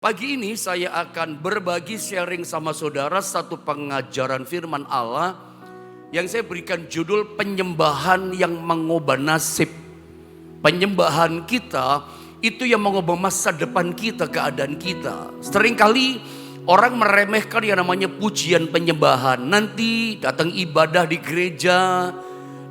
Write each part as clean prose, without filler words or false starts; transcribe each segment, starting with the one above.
Pagi ini saya akan berbagi sharing sama saudara satu pengajaran firman Allah yang saya berikan judul penyembahan yang mengubah nasib. Penyembahan kita itu yang mengubah masa depan kita, keadaan kita. Seringkali orang meremehkan yang namanya pujian penyembahan. Nanti datang ibadah di gereja,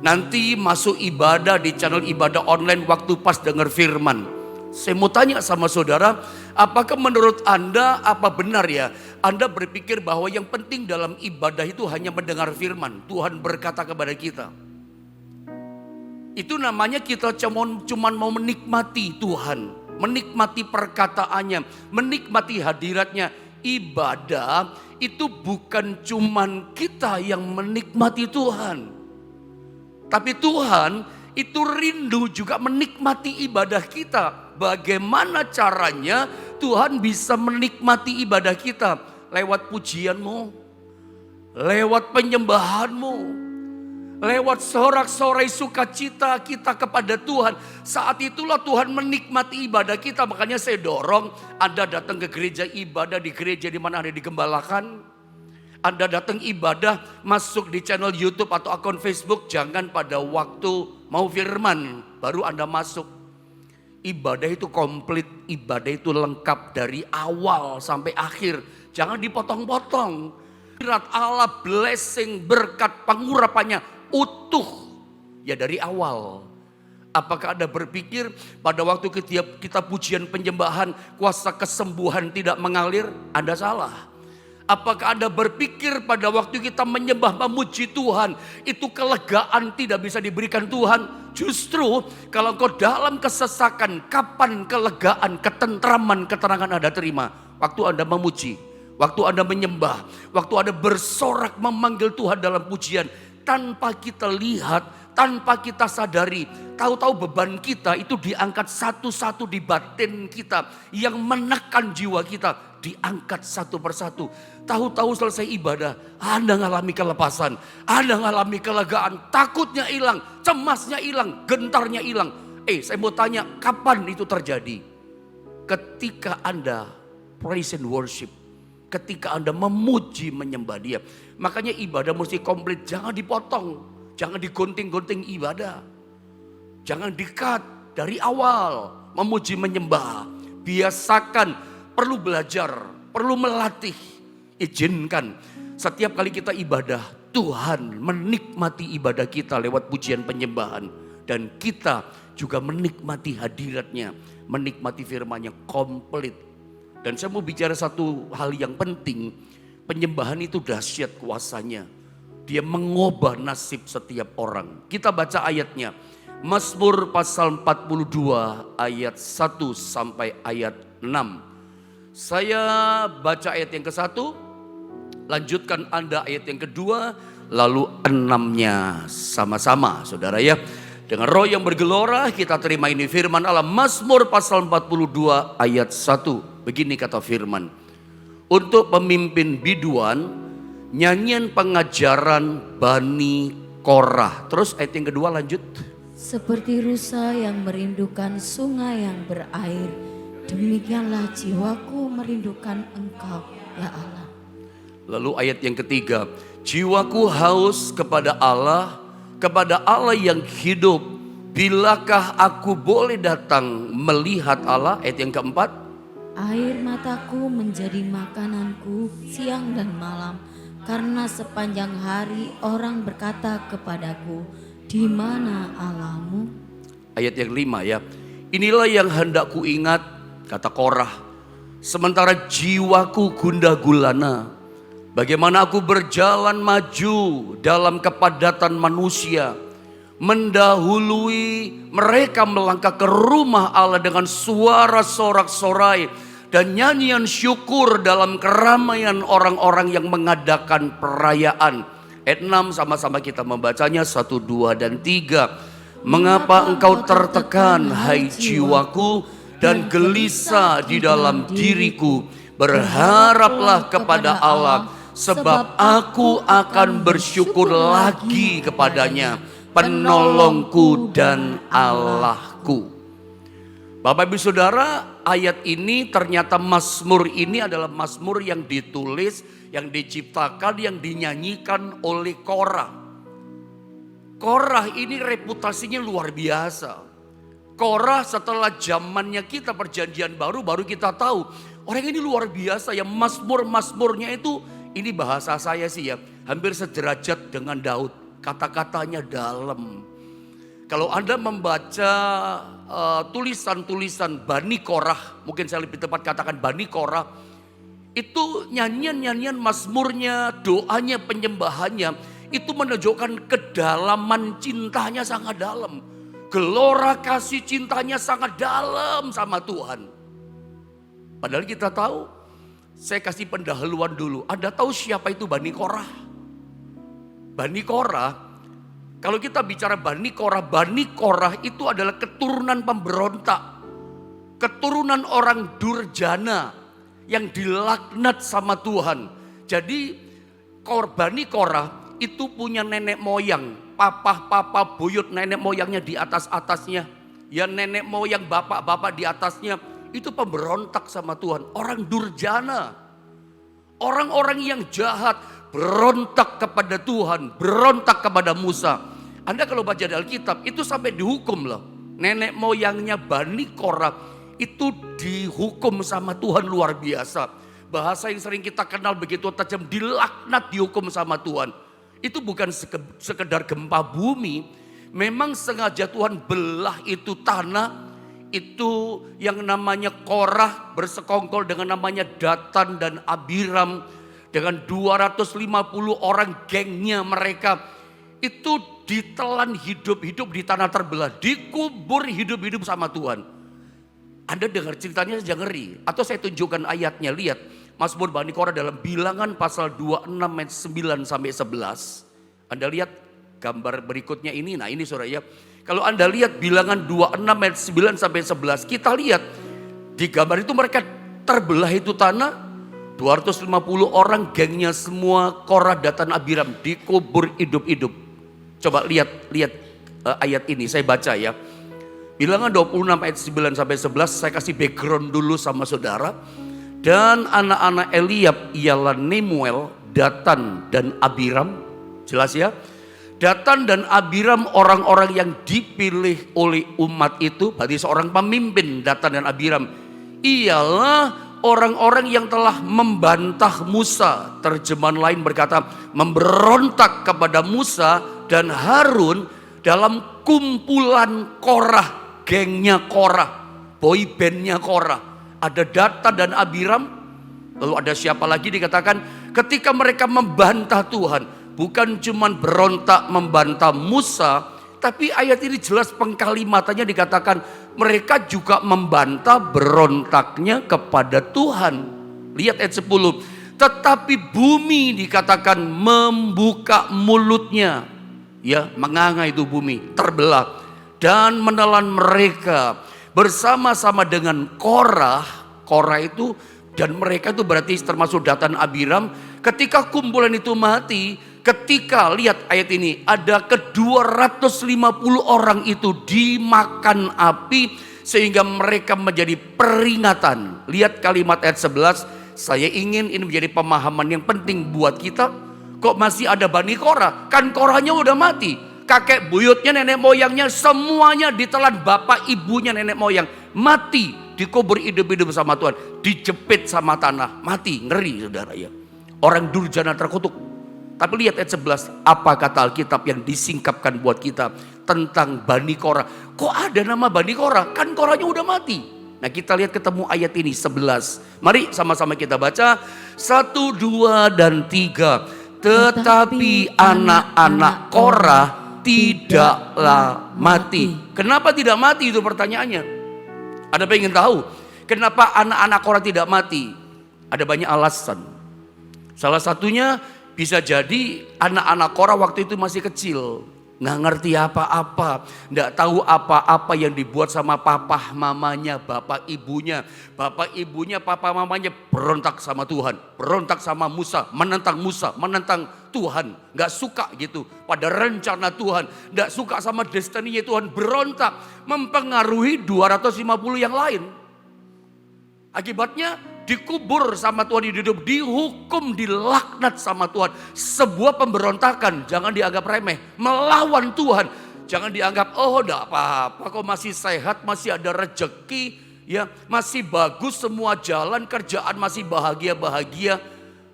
nanti masuk ibadah di channel ibadah online waktu pas dengar firman. Saya mau tanya sama saudara, apakah menurut Anda apa benar ya Anda berpikir bahwa yang penting dalam ibadah itu hanya mendengar firman Tuhan berkata kepada kita? Itu namanya kita cuman mau menikmati Tuhan, menikmati perkataannya, menikmati hadiratnya. Ibadah itu bukan cuman kita yang menikmati Tuhan, tapi Tuhan itu rindu juga menikmati ibadah kita. Bagaimana caranya Tuhan bisa menikmati ibadah kita? Lewat pujianmu, lewat penyembahanmu, lewat sorak-sorai sukacita kita kepada Tuhan. Saat itulah Tuhan menikmati ibadah kita. Makanya saya dorong Anda datang ke gereja ibadah, di gereja di mana Anda digembalakan. Anda datang ibadah, masuk di channel YouTube atau akun Facebook, jangan pada waktu mau firman baru Anda masuk. Ibadah itu komplit, ibadah itu lengkap dari awal sampai akhir. Jangan dipotong-potong. Hadirat Allah, blessing, berkat, pengurapannya utuh ya dari awal. Apakah Anda berpikir pada waktu kita pujian penyembahan kuasa kesembuhan tidak mengalir? Anda salah. Apakah Anda berpikir pada waktu kita menyembah memuji Tuhan itu kelegaan tidak bisa diberikan Tuhan? Justru kalau engkau dalam kesesakan, kapan kelegaan, ketentraman, keterangan Anda terima? Waktu Anda memuji, waktu Anda menyembah, waktu Anda bersorak memanggil Tuhan dalam pujian. Tanpa kita lihat, tanpa kita sadari, tahu-tahu beban kita itu diangkat satu-satu di batin kita. Yang menekan jiwa kita diangkat satu persatu. Tahu-tahu selesai ibadah, Anda ngalami kelepasan, Anda ngalami kelegaan, takutnya hilang, cemasnya hilang, gentarnya hilang. Saya mau tanya, kapan itu terjadi? Ketika Anda praise and worship, ketika Anda memuji menyembah Dia. Makanya ibadah mesti komplit, jangan dipotong, jangan digunting-gunting ibadah. Jangan di-cut dari awal, memuji menyembah. Biasakan, perlu belajar, perlu melatih. Izinkan setiap kali kita ibadah, Tuhan menikmati ibadah kita lewat pujian penyembahan. Dan kita juga menikmati hadiratnya, menikmati firman-Nya komplit. Dan saya mau bicara satu hal yang penting. Penyembahan itu dahsyat kuasanya. Dia mengubah nasib setiap orang. Kita baca ayatnya. Mazmur pasal 42 ayat 1 sampai ayat 6. Saya baca ayat yang ke-1, lanjutkan Anda ayat yang kedua, lalu 6-nya sama-sama saudara ya. Dengan roh yang bergelora kita terima ini firman Allah. Mazmur pasal 42 ayat 1. Begini kata firman. Untuk pemimpin biduan, nyanyian pengajaran Bani Korah. Terus ayat yang kedua lanjut. Seperti rusa yang merindukan sungai yang berair, demikianlah jiwaku merindukan Engkau ya Allah. Lalu ayat yang ketiga. Jiwaku haus kepada Allah yang hidup. Bilakah aku boleh datang melihat Allah? Ayat yang keempat. Air mataku menjadi makananku siang dan malam, karena sepanjang hari orang berkata kepadaku, di mana Allahmu? Ayat yang 5 ya. Inilah yang hendak ku ingat, kata Korah, sementara jiwaku gundah gulana. Bagaimana aku berjalan maju dalam kepadatan manusia, mendahului mereka melangkah ke rumah Allah dengan suara sorak-sorai dan nyanyian syukur dalam keramaian orang-orang yang mengadakan perayaan. Ayat 6 sama-sama kita membacanya 1, 2, dan 3. Mengapa engkau tertekan hai jiwaku dan gelisah di dalam diriku? Berharaplah kepada Allah, sebab aku akan bersyukur lagi kepadanya, penolongku dan Allahku. Bapak Ibu Saudara, ayat ini ternyata Mazmur ini adalah Mazmur yang ditulis, yang diciptakan, yang dinyanyikan oleh Korah. Korah ini reputasinya luar biasa. Korah setelah zamannya kita perjanjian baru kita tahu orang ini luar biasa ya. Mazmurnya itu, ini bahasa saya sih ya, hampir sederajat dengan Daud. Kata-katanya dalam. Kalau Anda membaca tulisan-tulisan Bani Korah, mungkin saya lebih tepat katakan Bani Korah, itu nyanyian-nyanyian mazmurnya, doanya, penyembahannya, itu menunjukkan kedalaman cintanya sangat dalam. Gelora kasih cintanya sangat dalam sama Tuhan. Padahal kita tahu, saya kasih pendahuluan dulu. Anda tahu siapa itu Bani Korah? Bani Korah, kalau kita bicara Bani Korah itu adalah keturunan pemberontak. Keturunan orang durjana yang dilaknat sama Tuhan. Jadi Bani Korah itu punya nenek moyang. Papa buyut nenek moyangnya di atasnya. Ya nenek moyang bapak di atasnya. Itu pemberontak sama Tuhan. Orang durjana. Orang-orang yang jahat. Berontak kepada Tuhan. Berontak kepada Musa. Anda kalau baca di Alkitab itu sampai dihukum loh. Nenek moyangnya Bani Korah itu dihukum sama Tuhan luar biasa. Bahasa yang sering kita kenal begitu tajam, dilaknat, dihukum sama Tuhan. Itu bukan sekedar gempa bumi. Memang sengaja Tuhan belah itu tanah. Itu yang namanya Korah bersekongkol dengan namanya Datan dan Abiram. Dengan 250 orang gengnya mereka. Itu ditelan hidup-hidup di tanah terbelah. Dikubur hidup-hidup sama Tuhan. Anda dengar ceritanya saja ngeri. Atau saya tunjukkan ayatnya, lihat. Mazmur Bani Korah dalam Bilangan pasal 26 ayat 9 sampai 11. Anda lihat gambar berikutnya ini. Nah ini saudara ya. Kalau Anda lihat Bilangan 26 ayat 9 sampai 11. Kita lihat di gambar itu mereka terbelah itu tanah. 250 orang gengnya semua Korah, Datan, Abiram dikubur hidup-hidup. Coba lihat ayat ini, saya baca ya. Bilangan 26 ayat 9 sampai 11, saya kasih background dulu sama saudara. Dan anak-anak Eliab ialah Nemuel, Datan dan Abiram. Jelas ya? Datan dan Abiram orang-orang yang dipilih oleh umat itu, berarti seorang pemimpin Datan dan Abiram. Ialah orang-orang yang telah membantah Musa. Terjemahan lain berkata memberontak kepada Musa dan Harun dalam kumpulan Korah, gengnya Korah, boybandnya Korah. Ada Datan dan Abiram. Lalu ada siapa lagi dikatakan ketika mereka membantah Tuhan. Bukan cuma berontak membantah Musa. Tapi ayat ini jelas pengkalimatannya dikatakan mereka juga membantah berontaknya kepada Tuhan. Lihat ayat 10. Tetapi bumi dikatakan membuka mulutnya. Ya, menganga itu bumi, terbelah. Dan menelan mereka bersama-sama dengan Korah. Korah itu dan mereka itu berarti termasuk Datan Abiram. Ketika kumpulan itu mati, ketika lihat ayat ini, ada ke-250 orang itu dimakan api sehingga mereka menjadi peringatan. Lihat kalimat ayat 11, saya ingin ini menjadi pemahaman yang penting buat kita. Kok masih ada Bani Korah? Kan Korahnya udah mati. Kakek buyutnya, nenek moyangnya semuanya ditelan, bapak ibunya nenek moyang mati, dikubur hidup-hidup sama Tuhan, dijepit sama tanah, mati. Ngeri saudara ya. Orang durjana terkutuk. Tapi lihat ayat 11, apa kata Alkitab yang disingkapkan buat kita tentang Bani Korah. Kok ada nama Bani Korah? Kan Korahnya udah mati. Nah kita lihat ketemu ayat ini 11. Mari sama-sama kita baca 1, 2, dan 3. Tetapi anak-anak Korah tidaklah mati. Kenapa tidak mati itu pertanyaannya. Ada pengen tahu kenapa anak-anak Korah tidak mati? Ada banyak alasan. Salah satunya bisa jadi anak-anak Korah waktu itu masih kecil. Nggak ngerti apa-apa. Nggak tahu apa-apa yang dibuat sama papa mamanya, bapak ibunya. Bapak ibunya, papa mamanya berontak sama Tuhan. Berontak sama Musa, menentang Tuhan. Nggak suka gitu pada rencana Tuhan. Nggak suka sama destininya Tuhan. Berontak, mempengaruhi 250 yang lain. Akibatnya dikubur sama Tuhan hidup, dihukum, dilaknat sama Tuhan. Sebuah pemberontakan, jangan dianggap remeh, melawan Tuhan. Jangan dianggap, oh enggak apa-apa kok, masih sehat, masih ada rejeki, ya masih bagus semua jalan, kerjaan masih bahagia-bahagia.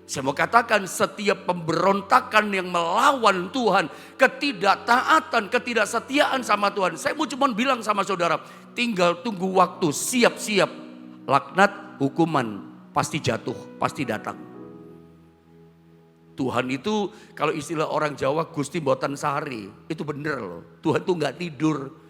Saya mau katakan setiap pemberontakan yang melawan Tuhan, ketidaktaatan, ketidaksetiaan sama Tuhan. Saya mau cuma bilang sama saudara, tinggal tunggu waktu, siap-siap. Laknat, hukuman, pasti jatuh, pasti datang. Tuhan itu kalau istilah orang Jawa, Gusti Mboten Sari, itu bener loh. Tuhan tuh gak tidur.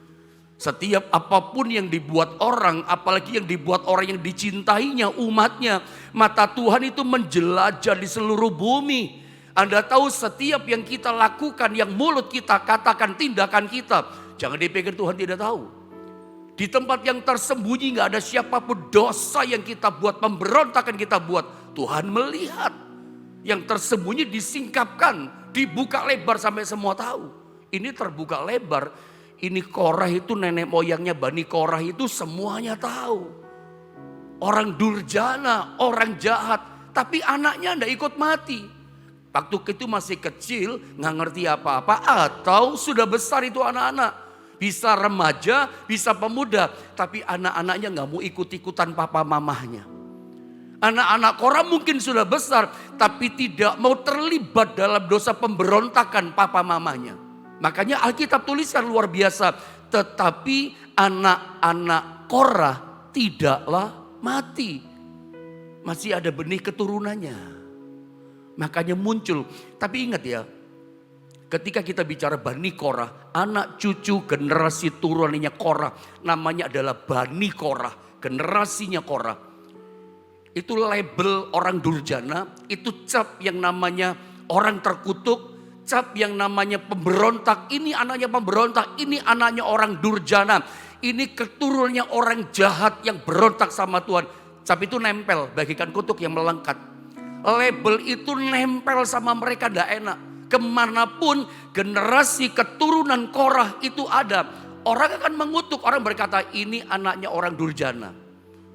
Setiap apapun yang dibuat orang, apalagi yang dibuat orang yang dicintainya, umatnya, mata Tuhan itu menjelajah di seluruh bumi. Anda tahu setiap yang kita lakukan, yang mulut kita katakan, tindakan kita, jangan dipikir Tuhan tidak tahu. Di tempat yang tersembunyi gak ada siapapun, dosa yang kita buat, pemberontakan kita buat, Tuhan melihat. Yang tersembunyi disingkapkan, dibuka lebar sampai semua tahu. Ini terbuka lebar. Ini Korah itu nenek moyangnya Bani Korah itu semuanya tahu. Orang durjana, orang jahat. Tapi anaknya tidak ikut mati. Waktu itu masih kecil, nggak ngerti apa-apa. Atau sudah besar itu anak-anak. Bisa remaja, bisa pemuda. Tapi anak-anaknya nggak mau ikut-ikutan papa mamahnya. Anak-anak Korah mungkin sudah besar. Tapi tidak mau terlibat dalam dosa pemberontakan papa mamahnya. Makanya Alkitab tuliskan luar biasa. Tetapi anak-anak Korah tidaklah mati. Masih ada benih keturunannya. Makanya muncul. Tapi ingat ya. Ketika kita bicara Bani Korah. Anak cucu generasi turunannya Korah. Namanya adalah Bani Korah. Generasinya Korah. Itu label orang durjana. Itu cap yang namanya orang terkutuk. Cap yang namanya pemberontak, ini anaknya pemberontak, ini anaknya orang durjana. Ini keturunannya orang jahat yang berontak sama Tuhan. Cap itu nempel, bagikan kutuk yang melengkat. Label itu nempel sama mereka, tidak enak. Kemanapun generasi keturunan Korah itu ada, orang akan mengutuk, orang berkata ini anaknya orang durjana.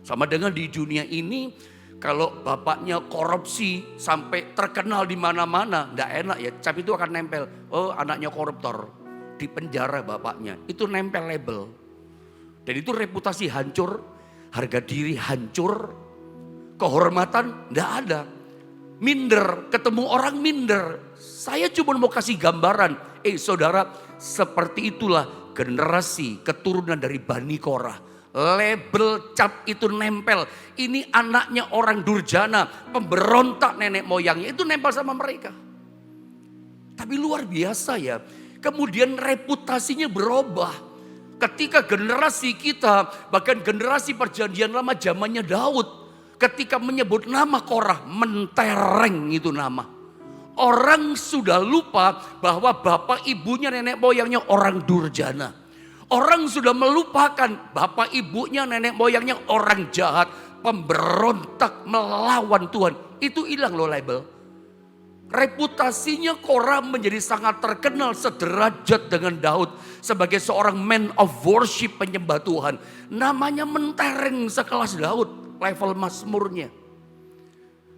Sama dengan di dunia ini, kalau bapaknya korupsi sampai terkenal di mana-mana, enggak enak ya. Cap itu akan nempel. Oh, anaknya koruptor, di penjara bapaknya. Itu nempel label. Dan itu reputasi hancur, harga diri hancur, kehormatan enggak ada. Minder, ketemu orang minder. Saya cuma mau kasih gambaran. Saudara, seperti itulah generasi keturunan dari Bani Korah. Label cap itu nempel. Ini anaknya orang durjana, pemberontak nenek moyangnya. Itu nempel sama mereka. Tapi luar biasa ya. Kemudian reputasinya berubah. Ketika generasi kita, bahkan generasi perjanjian lama zamannya Daud. Ketika menyebut nama Korah, mentereng itu nama. Orang sudah lupa bahwa bapak ibunya nenek moyangnya orang durjana. Orang sudah melupakan bapak ibunya nenek moyangnya orang jahat. Pemberontak melawan Tuhan. Itu hilang loh label. Reputasinya Korah menjadi sangat terkenal sederajat dengan Daud. Sebagai seorang man of worship penyembah Tuhan. Namanya mentereng sekelas Daud. Level mazmurnya.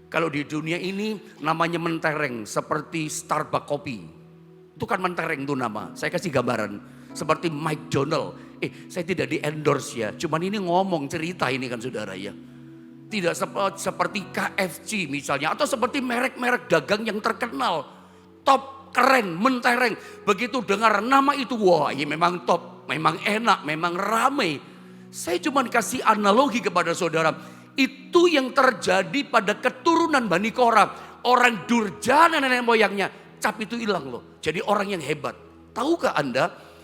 Kalau di dunia ini namanya mentereng seperti Starbucks kopi. Itu kan mentereng itu nama. Saya kasih gambaran. Seperti Mike Donald. Saya tidak di endorse ya. Cuman ini ngomong cerita ini kan saudara ya. Tidak seperti KFC misalnya. Atau seperti merek-merek dagang yang terkenal. Top, keren, mentereng. Begitu dengar nama itu. Wah ini memang top. Memang enak, memang ramai. Saya cuman kasih analogi kepada saudara. Itu yang terjadi pada keturunan Bani Korah. Orang durjana nenek moyangnya. Cap itu hilang loh. Jadi orang yang hebat. Tahukah Anda?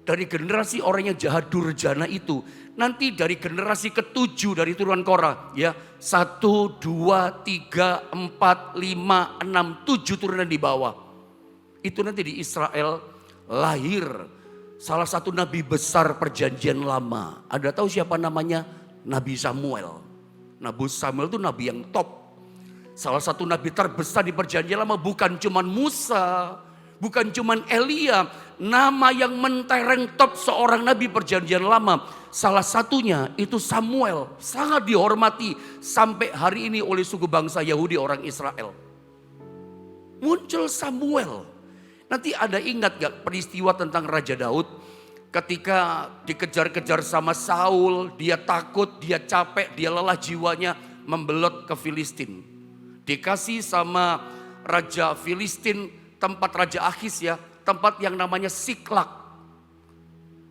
Dari generasi orang yang jahat durjana itu. Nanti dari generasi ke-7 dari turunan Korah. Ya, 1, 2, 3, 4, 5, 6, 7 turunan di bawah. Itu nanti di Israel lahir salah satu nabi besar perjanjian lama. Anda tahu siapa namanya? Nabi Samuel. Nabi Samuel itu nabi yang top. Salah satu nabi terbesar di perjanjian lama bukan cuma Musa. bukan cuman Elia, nama yang mentereng top seorang nabi perjanjian lama. Salah satunya itu Samuel, sangat dihormati sampai hari ini oleh suku bangsa Yahudi orang Israel. Muncul Samuel. Nanti ada ingat gak peristiwa tentang Raja Daud? Ketika dikejar-kejar sama Saul, dia takut, dia capek, dia lelah jiwanya, membelot ke Filistin. Dikasih sama Raja Filistin tempat Raja Akhis ya, tempat yang namanya Siklak.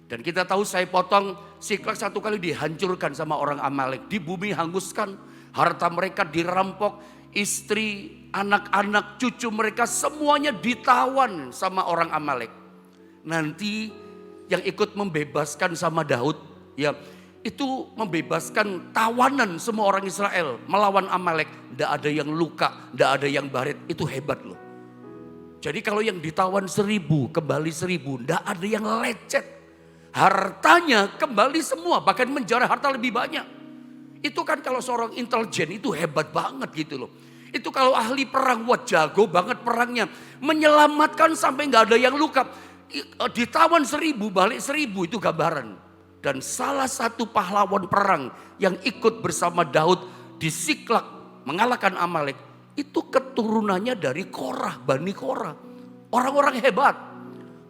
Dan kita tahu, saya potong, Siklak satu kali dihancurkan sama orang Amalek. Di bumi hanguskan, harta mereka dirampok, istri, anak-anak, cucu mereka semuanya ditawan sama orang Amalek. Nanti yang ikut membebaskan sama Daud ya, itu membebaskan tawanan semua orang Israel melawan Amalek. Tidak ada yang luka, tidak ada yang baret, itu hebat loh. Jadi kalau yang ditawan 1000 kembali 1000, tidak ada yang lecet. Hartanya kembali semua, bahkan menjarah harta lebih banyak. Itu kan kalau seorang intelijen itu hebat banget gitu loh. Itu kalau ahli perang, wah jago banget perangnya. Menyelamatkan sampai nggak ada yang luka. Ditawan 1000 balik 1000, itu gambaran. Dan salah satu pahlawan perang yang ikut bersama Daud di Siklak mengalahkan Amalek, itu keturunannya dari Korah, Bani Korah. Orang-orang hebat,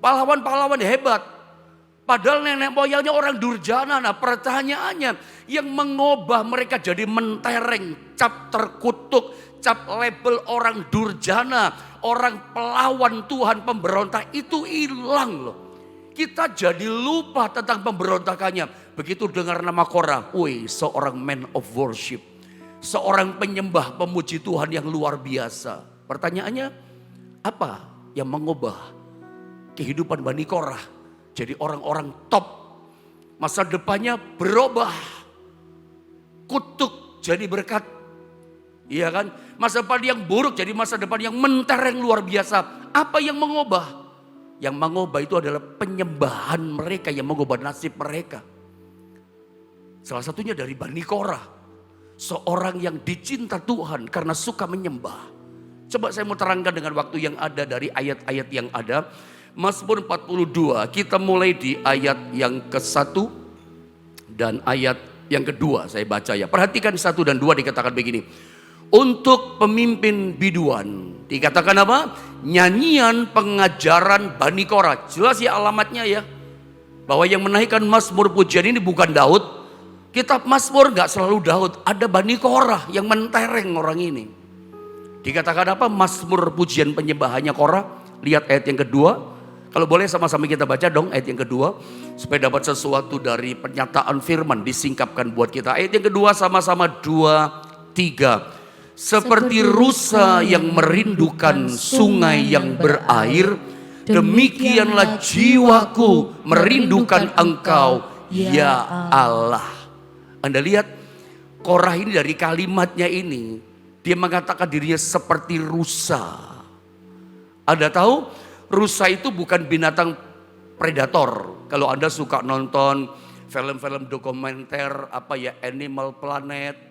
pahlawan-pahlawan hebat. Padahal nenek moyangnya orang durjana. Nah pertanyaannya, yang mengubah mereka jadi mentereng, cap terkutuk, cap label orang durjana, orang pelawan Tuhan, pemberontak, itu hilang loh. Kita jadi lupa tentang pemberontakannya. Begitu dengar nama Korah, wih, seorang man of worship. Seorang penyembah pemuji Tuhan yang luar biasa. Pertanyaannya, apa yang mengubah kehidupan Bani Korah jadi orang-orang top? Masa depannya berubah. Kutuk jadi berkat. Iya kan? Masa depan yang buruk jadi masa depan yang mentereng luar biasa. Apa yang mengubah? Yang mengubah itu adalah penyembahan mereka, yang mengubah nasib mereka. Salah satunya dari Bani Korah. Seorang yang dicinta Tuhan karena suka menyembah. Coba saya mau terangkan dengan waktu yang ada dari ayat-ayat yang ada. Mazmur 42, kita mulai di ayat yang ke-1 dan ayat yang kedua saya baca ya. Perhatikan 1 dan 2 dikatakan begini. Untuk pemimpin biduan, dikatakan apa? Nyanyian pengajaran Bani Korah. Jelas ya alamatnya ya. Bahwa yang menaikkan Mazmur pujian ini bukan Daud. Kitab Mazmur gak selalu Daud, ada Bani Korah yang mentereng orang ini. Dikatakan apa? Mazmur pujian penyembahannya Korah. Lihat ayat yang kedua. Kalau boleh sama-sama kita baca dong ayat yang kedua. Supaya dapat sesuatu dari pernyataan firman disingkapkan buat kita. Ayat yang kedua sama-sama 2, 3. Seperti rusa yang merindukan sungai yang berair, demikianlah jiwaku merindukan Engkau, ya Allah. Anda lihat Korah ini dari kalimatnya ini, dia mengatakan dirinya seperti rusa. Anda tahu rusa itu bukan binatang predator. Kalau Anda suka nonton film-film dokumenter apa ya, Animal Planet,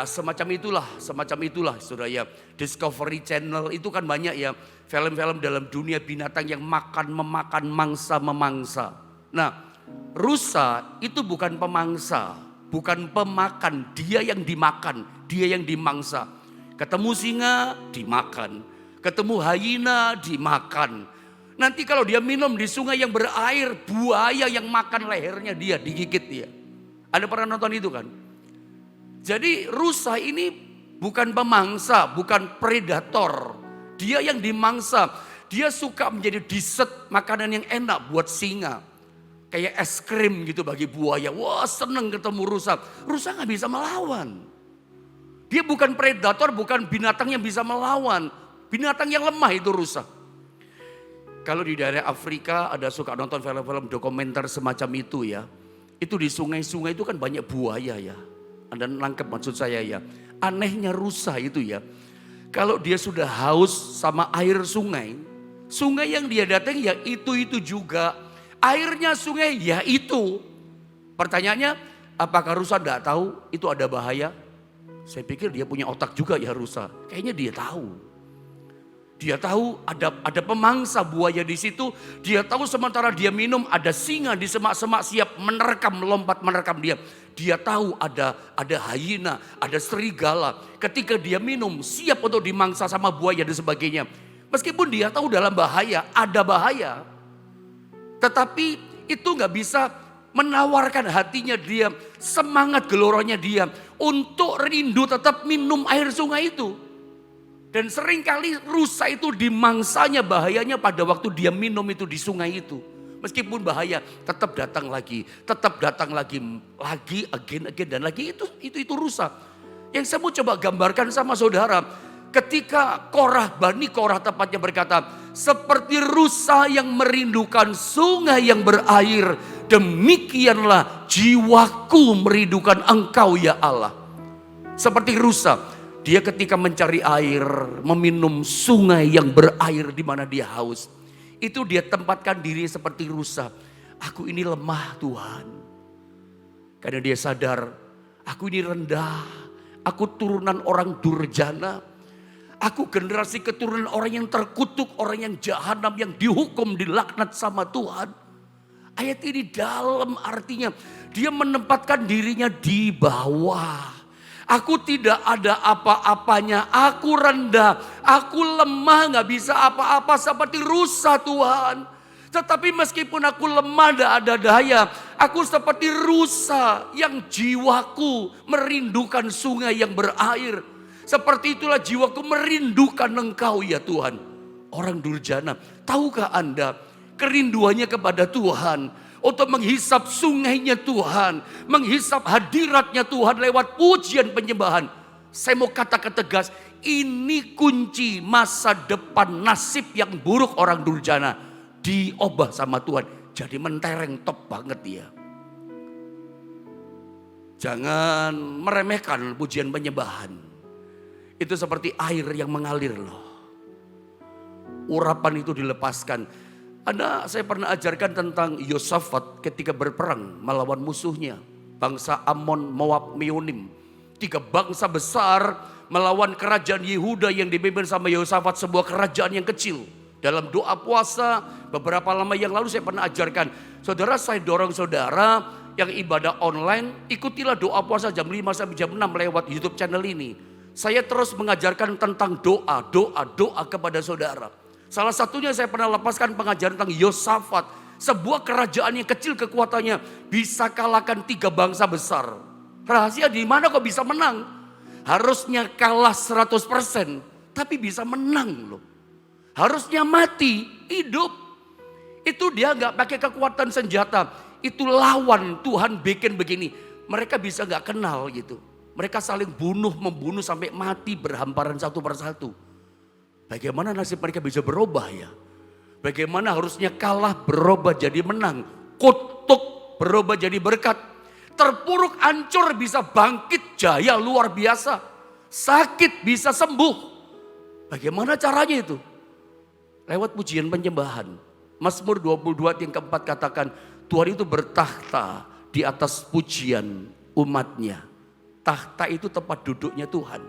semacam itulah saudara ya. Discovery Channel itu kan banyak ya film-film dalam dunia binatang yang memakan mangsa-memangsa. Nah, rusa itu bukan pemangsa, bukan pemakan, dia yang dimakan, dia yang dimangsa. Ketemu singa dimakan, ketemu hyena dimakan. Nanti kalau dia minum di sungai yang berair, buaya yang makan lehernya dia, digigit dia. Anda pernah nonton itu kan? Jadi rusa ini bukan pemangsa, bukan predator. Dia yang dimangsa. Dia suka menjadi dessert, makanan yang enak buat singa. Kayak es krim gitu bagi buaya. Wah, seneng ketemu rusa. Rusa gak bisa melawan. Dia bukan predator, bukan binatang yang bisa melawan. Binatang yang lemah itu rusa. Kalau di daerah Afrika ada suka nonton film-film dokumenter semacam itu ya. Itu di sungai-sungai itu kan banyak buaya ya. Anda nangkep maksud saya ya. Anehnya rusa itu ya. Kalau dia sudah haus sama air sungai. Sungai yang dia datang ya itu juga. Airnya sungai ya itu. Pertanyaannya, apakah rusa tidak tahu itu ada bahaya? Saya pikir dia punya otak juga ya rusa. Kayaknya dia tahu. Dia tahu ada pemangsa buaya di situ. Dia tahu sementara dia minum ada singa di semak-semak siap melompat menerkam dia. Dia tahu ada hyena, ada serigala. Ketika dia minum siap untuk dimangsa sama buaya dan sebagainya. Meskipun dia tahu dalam bahaya, ada bahaya. Tetapi itu gak bisa menawarkan hatinya dia, semangat geloranya dia untuk rindu tetap minum air sungai itu. Dan seringkali rusa itu dimangsanya bahayanya pada waktu dia minum itu di sungai itu. Meskipun bahaya tetap datang lagi, again dan lagi itu rusa. Yang saya mau coba gambarkan sama saudara, ketika Bani Korah tepatnya berkata, seperti rusa yang merindukan sungai yang berair, demikianlah jiwaku merindukan Engkau ya Allah. Seperti rusa. Dia ketika mencari air, meminum sungai yang berair di mana dia haus. Itu dia tempatkan diri seperti rusa. Aku ini lemah Tuhan. Karena dia sadar, aku ini rendah. Aku turunan orang durjana. Aku generasi keturunan orang yang terkutuk, orang yang jahanam, yang dihukum, dilaknat sama Tuhan. Ayat ini dalam artinya, dia menempatkan dirinya di bawah. Aku tidak ada apa-apanya, aku rendah, aku lemah, gak bisa apa-apa seperti rusa Tuhan. Tetapi meskipun aku lemah dan ada daya, aku seperti rusa yang jiwaku merindukan sungai yang berair. Seperti itulah jiwaku merindukan Engkau ya Tuhan. Orang durjana, tahukah Anda kerinduannya kepada Tuhan? Untuk menghisap sungainya Tuhan, menghisap hadiratnya Tuhan lewat pujian penyembahan. Saya mau katakan tegas, ini kunci masa depan nasib yang buruk orang durjana. Diobah sama Tuhan, jadi mentereng top banget dia. Jangan meremehkan pujian penyembahan. Itu seperti air yang mengalir loh. Urapan itu dilepaskan. Saya pernah ajarkan tentang Yosafat ketika berperang melawan musuhnya. Bangsa Ammon, Moab, Meonim. 3 bangsa besar melawan kerajaan Yehuda yang dipimpin sama Yosafat, sebuah kerajaan yang kecil. Dalam doa puasa beberapa lama yang lalu saya pernah ajarkan. Saudara, saya dorong saudara yang ibadah online, ikutilah doa puasa jam 5 sampai jam 6 lewat YouTube channel ini. Saya terus mengajarkan tentang doa kepada saudara. Salah satunya saya pernah lepaskan pengajaran tentang Yosafat. Sebuah kerajaan yang kecil kekuatannya bisa kalahkan 3 bangsa besar. Rahasia di mana kok bisa menang? Harusnya kalah 100%, tapi bisa menang loh. Harusnya mati, hidup. Itu dia gak pakai kekuatan senjata. Itu lawan Tuhan bikin begini. Mereka bisa gak kenal gitu. Mereka saling membunuh sampai mati berhamparan satu persatu. Bagaimana nasib mereka bisa berubah ya? Bagaimana harusnya kalah berubah jadi menang. Kutuk berubah jadi berkat. Terpuruk hancur bisa bangkit jaya luar biasa. Sakit bisa sembuh. Bagaimana caranya itu? Lewat pujian penyembahan. Mazmur 22 yang keempat katakan, Tuhan itu bertakhta di atas pujian umatnya. Takhta itu tempat duduknya Tuhan.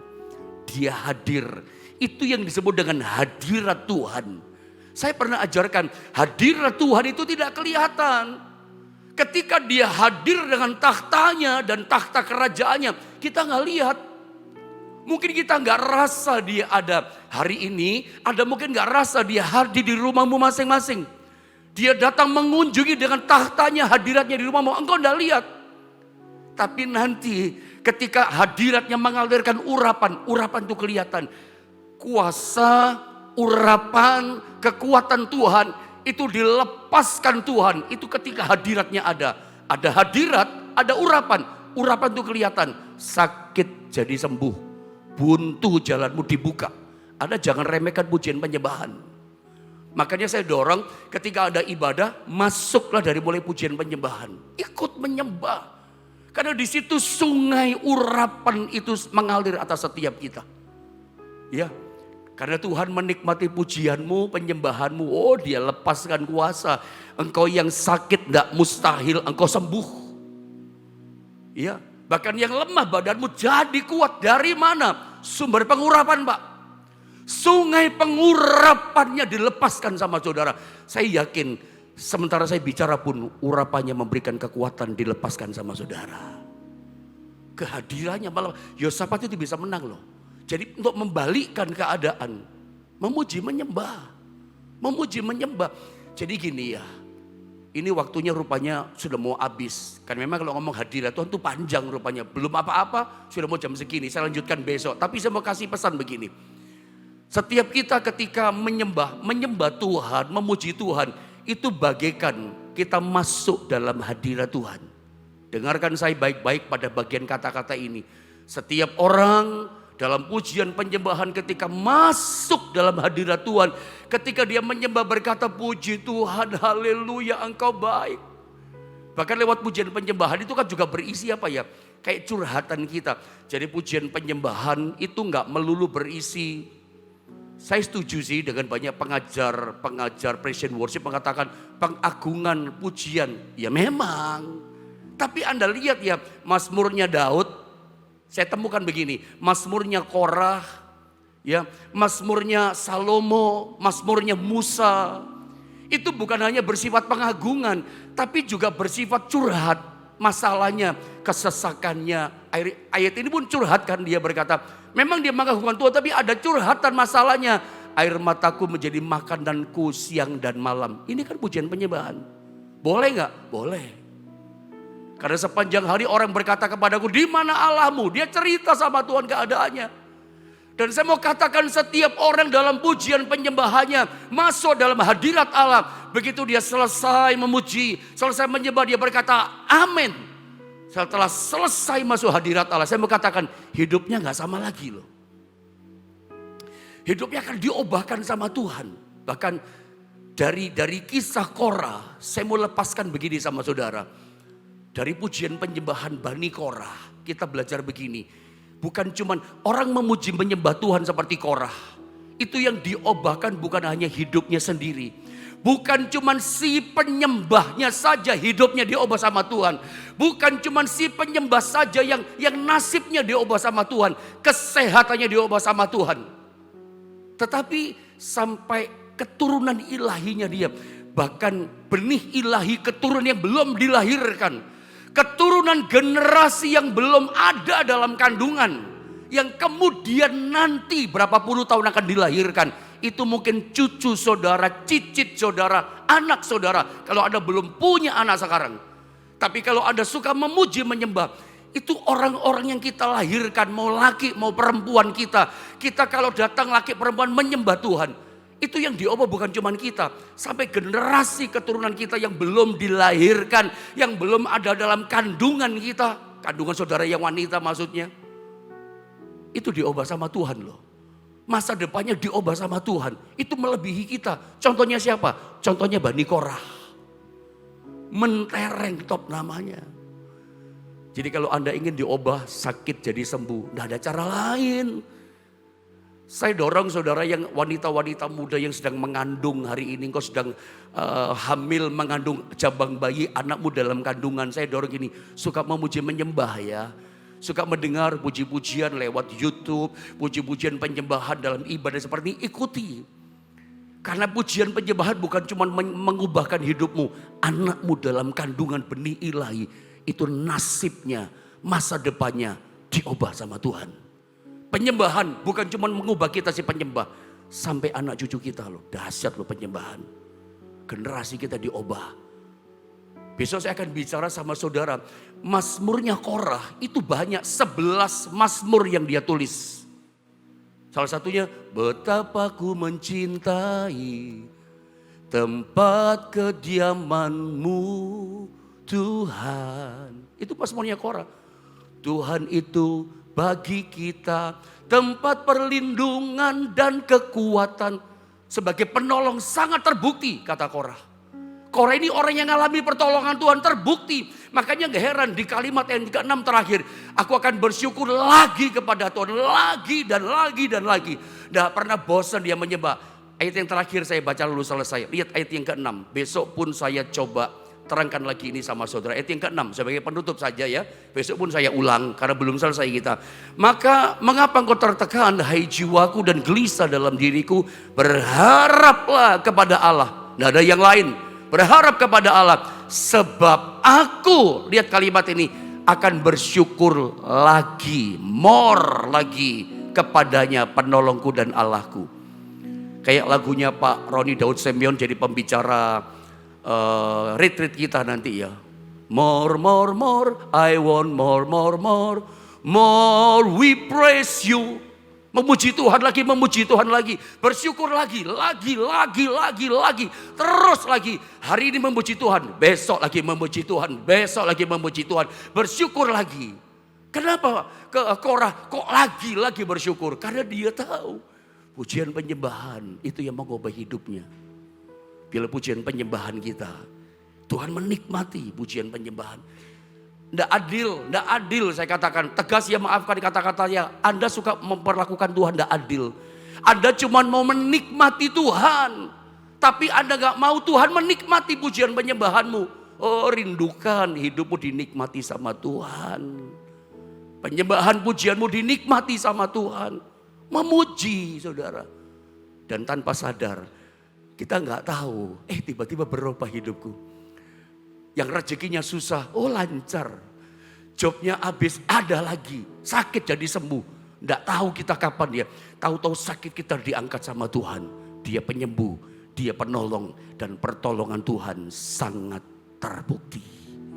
Dia hadir. Itu yang disebut dengan hadirat Tuhan. Saya pernah ajarkan, hadirat Tuhan itu tidak kelihatan. Ketika dia hadir dengan tahtanya dan tahta kerajaannya, kita nggak lihat. Mungkin kita nggak rasa dia ada hari ini, ada mungkin nggak rasa dia hadir di rumahmu masing-masing. Dia datang mengunjungi dengan tahtanya, hadiratnya di rumahmu, engkau nggak lihat. Tapi nanti ketika hadiratnya mengalirkan urapan itu kelihatan. Kuasa, urapan, kekuatan Tuhan itu dilepaskan Tuhan. Itu ketika hadiratnya ada. Ada hadirat, ada urapan. Urapan itu kelihatan. Sakit jadi sembuh. Buntu jalanmu dibuka. Anda jangan remehkan pujian penyembahan. Makanya saya dorong ketika ada ibadah, masuklah dari mulai pujian penyembahan. Ikut menyembah. Karena di situ sungai urapan itu mengalir atas setiap kita. Ya. Karena Tuhan menikmati pujianmu, penyembahanmu. Oh, dia lepaskan kuasa. Engkau yang sakit tidak mustahil engkau sembuh. Ya, bahkan yang lemah badanmu jadi kuat. Dari mana? Sumber pengurapan, Pak. Sungai pengurapannya dilepaskan sama saudara. Saya yakin sementara saya bicara pun urapannya memberikan kekuatan, dilepaskan sama saudara. Kehadirannya malah Yosafat itu bisa menang loh. Jadi untuk membalikkan keadaan, memuji menyembah. Memuji menyembah. Jadi gini ya, ini waktunya rupanya sudah mau habis. Kan memang kalau ngomong hadirat Tuhan itu panjang rupanya. Belum apa-apa sudah mau jam segini, saya lanjutkan besok. Tapi saya mau kasih pesan begini. Setiap kita ketika menyembah Tuhan, memuji Tuhan, itu bagaikan kita masuk dalam hadirat Tuhan. Dengarkan saya baik-baik pada bagian kata-kata ini. Setiap orang dalam pujian penyembahan ketika masuk dalam hadirat Tuhan, ketika dia menyembah berkata, puji Tuhan, haleluya, engkau baik. Bahkan lewat pujian penyembahan itu kan juga berisi apa ya? Kayak curhatan kita. Jadi pujian penyembahan itu enggak melulu berisi. Saya setuju sih dengan banyak pengajar praise and worship mengatakan pengagungan pujian. Ya memang. Tapi Anda lihat ya, Mazmurnya Daud, saya temukan begini, Mazmurnya Korah, ya, Mazmurnya Salomo, Mazmurnya Musa, itu bukan hanya bersifat pengagungan, tapi juga bersifat curhat masalahnya, kesesakannya. Ayat ini pun curhat kan, dia berkata, memang dia mengagungkan Tuhan, tapi ada curhatan masalahnya. Air mataku menjadi makananku siang dan malam. Ini kan pujian penyembahan. Boleh nggak? Boleh. Karena sepanjang hari orang berkata kepadaku, di mana Allahmu? Dia cerita sama Tuhan keadaannya. Dan saya mau katakan setiap orang dalam pujian penyembahannya masuk dalam hadirat Allah. Begitu dia selesai memuji, selesai menyembah, dia berkata amin. Setelah selesai masuk hadirat Allah, saya mau katakan hidupnya gak sama lagi loh. Hidupnya akan diubahkan sama Tuhan. Bahkan dari kisah Korah, saya mau lepaskan begini sama saudara. Dari pujian penyembahan Bani Korah, kita belajar begini. Bukan cuman orang memuji menyembah Tuhan seperti Korah. Itu yang diubahkan bukan hanya hidupnya sendiri. Bukan cuman si penyembahnya saja hidupnya diubah sama Tuhan. Bukan cuman si penyembah saja yang nasibnya diubah sama Tuhan. Kesehatannya diubah sama Tuhan. Tetapi sampai keturunan ilahinya dia. Bahkan benih ilahi keturunan yang belum dilahirkan. Keturunan generasi yang belum ada dalam kandungan. Yang kemudian nanti berapa puluh tahun akan dilahirkan. Itu mungkin cucu saudara, cicit saudara, anak saudara. Kalau Anda belum punya anak sekarang. Tapi kalau Anda suka memuji, menyembah. Itu orang-orang yang kita lahirkan, mau laki mau perempuan kita. Kita kalau datang laki perempuan menyembah Tuhan. Itu yang diubah bukan cuma kita. Sampai generasi keturunan kita yang belum dilahirkan. Yang belum ada dalam kandungan kita. Kandungan saudara yang wanita maksudnya. Itu diubah sama Tuhan loh. Masa depannya diubah sama Tuhan. Itu melebihi kita. Contohnya siapa? Contohnya Bani Korah. Mentereng top namanya. Jadi kalau Anda ingin diubah sakit jadi sembuh. Tidak ada cara lain. Saya dorong saudara yang wanita-wanita muda yang sedang mengandung hari ini. Engkau sedang hamil mengandung jabang bayi anakmu dalam kandungan. Saya dorong gini, suka memuji menyembah ya. Suka mendengar puji-pujian lewat YouTube. Puji-pujian penyembahan dalam ibadah seperti ini, ikuti. Karena pujian penyembahan bukan cuma mengubahkan hidupmu. Anakmu dalam kandungan benih ilahi. Itu nasibnya, masa depannya diubah sama Tuhan. Penyembahan bukan cuma mengubah kita si penyembah. Sampai anak cucu kita loh. Dahsyat loh penyembahan. Generasi kita diubah. Besok saya akan bicara sama saudara. Mazmurnya Korah itu banyak. 11 mazmur yang dia tulis. Salah satunya. Betapa ku mencintai tempat kediamanmu Tuhan. Itu mazmurnya Korah. Tuhan itu bagi kita tempat perlindungan dan kekuatan. Sebagai penolong sangat terbukti kata Korah. Korah ini orang yang mengalami pertolongan Tuhan terbukti. Makanya gak heran di kalimat yang ke-6 terakhir. Aku akan bersyukur lagi kepada Tuhan. Lagi dan lagi dan lagi. Gak pernah bosan dia menyembah. Ayat yang terakhir saya baca lalu selesai. Lihat ayat yang ke-6. Besok pun saya coba terangkan lagi ini sama saudara. Ayat yang ke-6 sebagai penutup saja ya. Besok pun saya ulang karena belum selesai kita. Maka mengapa engkau tertekan hai jiwaku dan gelisah dalam diriku? Berharaplah kepada Allah. Tidak ada yang lain. Berharap kepada Allah. Sebab aku, lihat kalimat ini, akan bersyukur lagi, more lagi kepadanya penolongku dan Allahku. Kayak lagunya Pak Roni Daud Semyon jadi pembicara retreat kita nanti ya. More, more, more, I want more, more, more. More we praise you. Memuji Tuhan lagi, memuji Tuhan lagi. Bersyukur lagi. Terus lagi. Hari ini memuji Tuhan, besok lagi memuji Tuhan, besok lagi memuji Tuhan. Bersyukur lagi. Kenapa Korah kok lagi bersyukur? Karena dia tahu pujian penyembahan itu yang mengubah hidupnya. Bila pujian penyembahan kita, Tuhan menikmati pujian penyembahan. Tidak adil saya katakan. Tegas ya, maafkan kata-katanya. Anda suka memperlakukan Tuhan tidak adil. Anda cuma mau menikmati Tuhan. Tapi Anda gak mau Tuhan menikmati pujian penyembahanmu. Oh, rindukan hidupmu dinikmati sama Tuhan. Penyembahan pujianmu dinikmati sama Tuhan. Memuji saudara. Dan tanpa sadar kita gak tahu. Tiba-tiba berubah hidupku. Yang rezekinya susah, oh lancar. Jobnya habis, ada lagi. Sakit jadi sembuh. Tidak tahu kita kapan ya. Tahu-tahu sakit kita diangkat sama Tuhan. Dia penyembuh, dia penolong. Dan pertolongan Tuhan sangat terbukti.